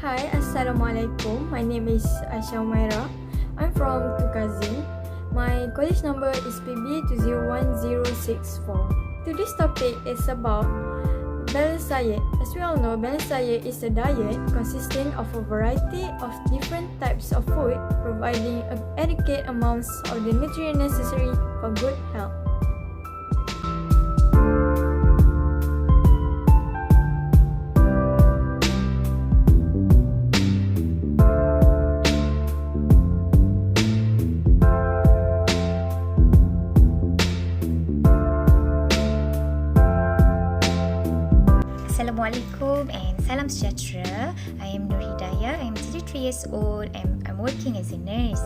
Hi, Assalamualaikum. My name is Aeishah Humairah. I'm from Khazin. My college number is PB201064. Today's topic is about balanced diet. As we all know, balanced diet is a diet consisting of a variety of different types of food, providing adequate amounts of the nutrients necessary for good health. Assalamualaikum and salam sejahtera. I am Nur Hidayah. I am 33 years old and I'm working as a nurse.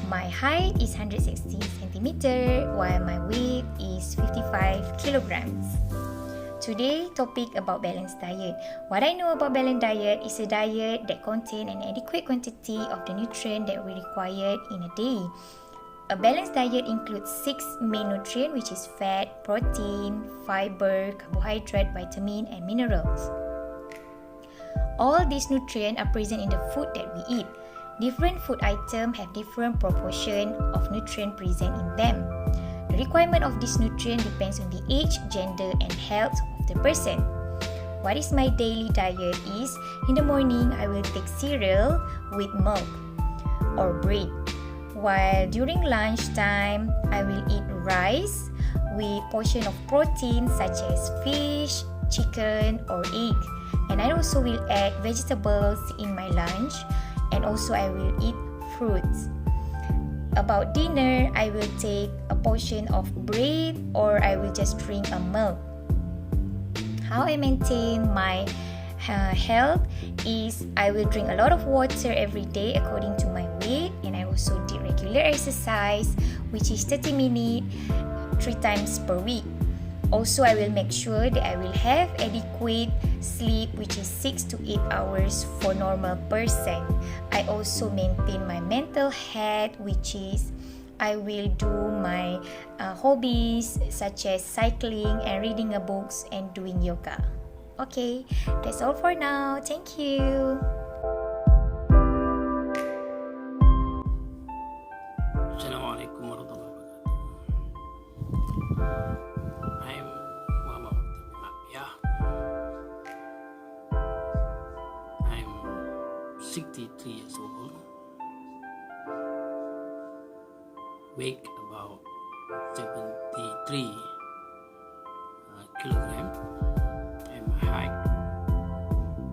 My height is 160 cm while my weight is 55 kilograms. Today, topic about balanced diet. What I know about balanced diet is a diet that contains an adequate quantity of the nutrient that we require in a day. A balanced diet includes 6 main nutrients, which is fat, protein, fiber, carbohydrate, vitamin, and minerals. All these nutrients are present in the food that we eat. Different food items have different proportion of nutrient present in them. The requirement of this nutrient depends on the age, gender, and health of the person. What is my daily diet is, in the morning, I will take cereal with milk or bread. While during lunchtime, I will eat rice with portion of protein such as fish, chicken or egg. And I also will add vegetables in my lunch, and also I will eat fruits. About dinner, I will take a portion of bread or I will just drink a milk. How I maintain my health is I will drink a lot of water every day according to my weight, and I also do regular exercise, which is 30 minutes 3 times per week. Also, I will make sure that I will have adequate sleep, which is 6 to 8 hours for normal person. I also maintain my mental health, which is I will do my hobbies such as cycling and reading a books and doing yoga. Okay, that's all for now. Thank you. Assalamualaikum warahmatullahi wabarakatuh. I'm Muhammad. I'm 63 years old. Weight about 73 kilograms. And my height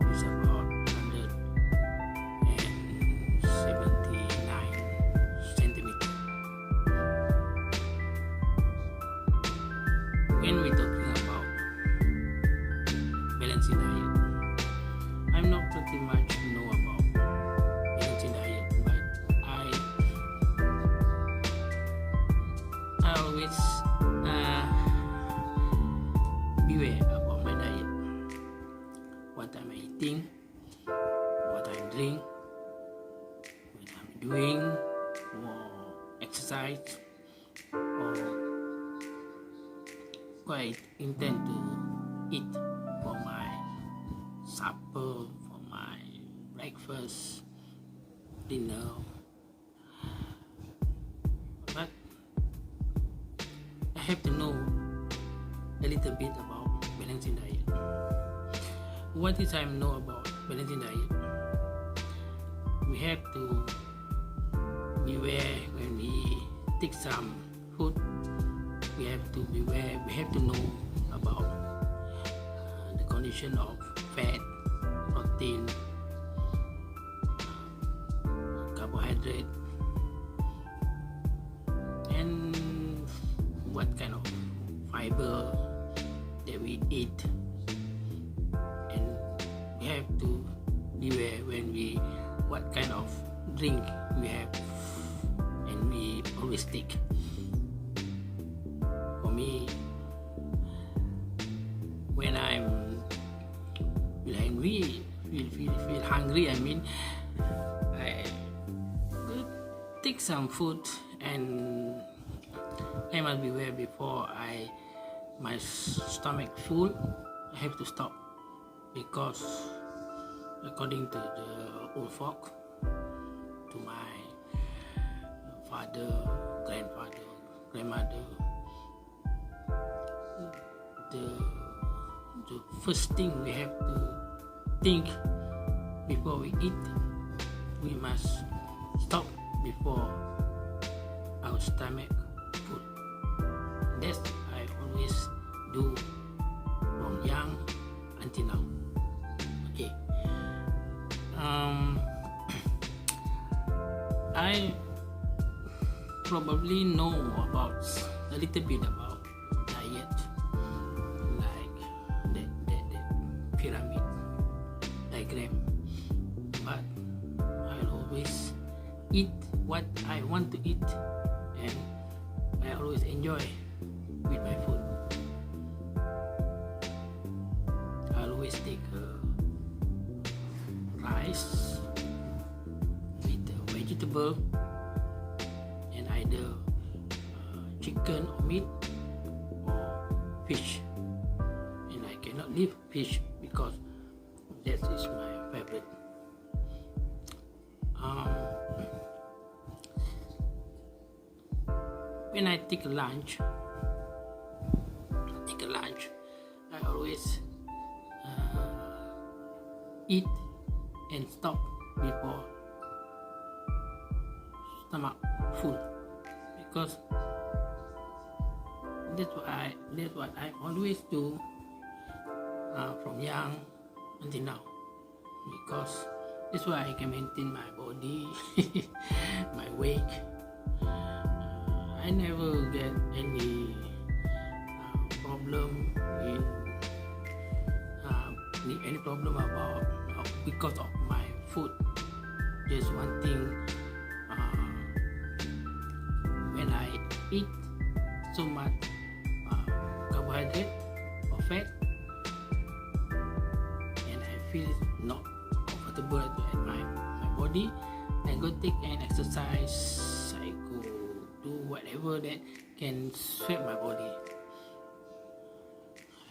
is about 179 centimeters. When we're talking about balancing diet, I'm not pretty much know about balancing diet, but I always beware about my diet, what I'm eating, what I drink, what I'm doing, or exercise, or what I intend to eat for my supper, for my breakfast, dinner. But I have to know a little bit about balancing diet. What is I know about balancing diet? We have to beware when we take some food. We have to beware. We have to know about the condition of fat, protein, carbohydrate, and what kind of fiber that we eat. And we have to beware when we what kind of drink we have and we always take. For me, when I'm feel hungry, I mean, I take some food, and I must beware before my stomach full. I have to stop, because according to the old folk, to my father, grandfather, grandmother, the first thing we have to think before we eat, we must stop before our stomach full. That's I always do from young until now. Okay. I probably know about a little bit about diet, like that pyramid diagram, but I always eat what I want to eat, and I always enjoy with my food. I always take rice with vegetable and either chicken or meat or fish, and I cannot leave fish because that is my favorite. When I take lunch, I always eat and stop before stomach full, because that's what I always do from young until now, because that's why I can maintain my body, my weight. I never get any problem in any problem about because of my food. Just one thing, when I eat so much carbohydrate or fat, and I feel not comfortable at my body, I go take an exercise. I go do whatever that can sweat my body.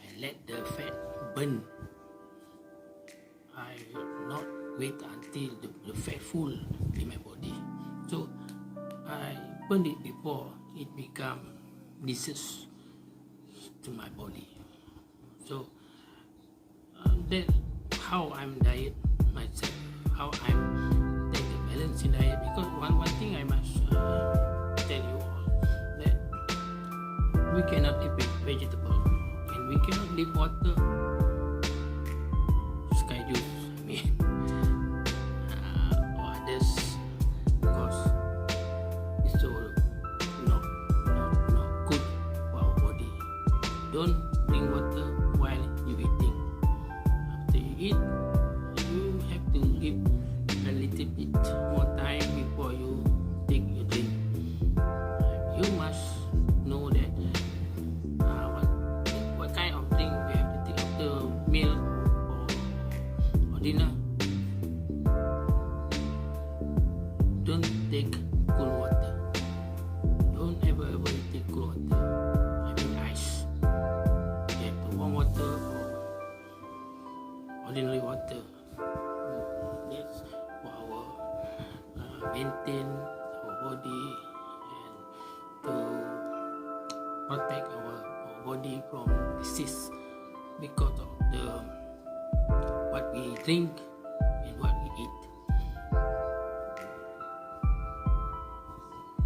I let the fat burn. I not wait until the fat full in my body. So I burn it before it become disease to my body. So that's how I'm diet myself. How I'm take a balancing diet. Because one thing I must tell you all, that we cannot eat vegetable and we cannot drink water, sky juice, I mean, or others, because it's so not good for our body. Don't drink water while you eating. After you eat, you have to give a little bit more time before you take your drink. You must know that what kind of drink we have to take after meal or dinner. Don't take cold water. Don't ever take cold water. I mean ice. You have to warm water or ordinary water. That's for our maintain our body and to protect our body from disease, because of the what we drink and what we eat.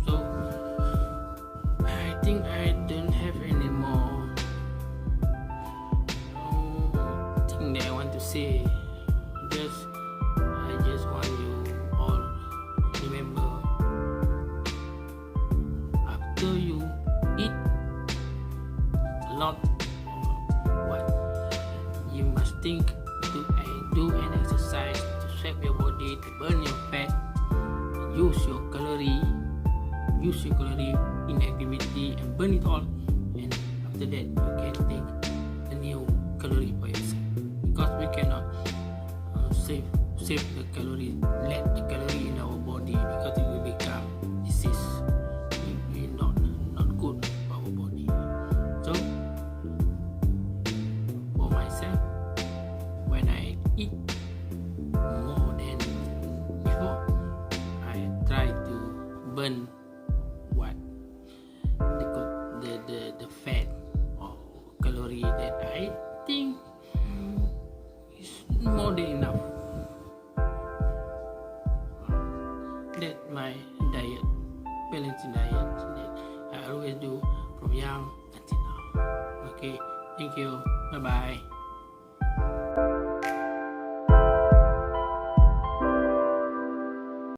So I think I don't have any more thing that I want to say. I just want you all remember, after you eat a lot, what you must think to do an exercise to sweat your body, to burn your fat, use your calorie in activity and burn it all, and after that you can take a new calorie for yourself, because we cannot save the calorie, let the calorie in our body, because it will become disease. It will not good for our body. So for myself, when I eat, Okay, thank you. Bye bye.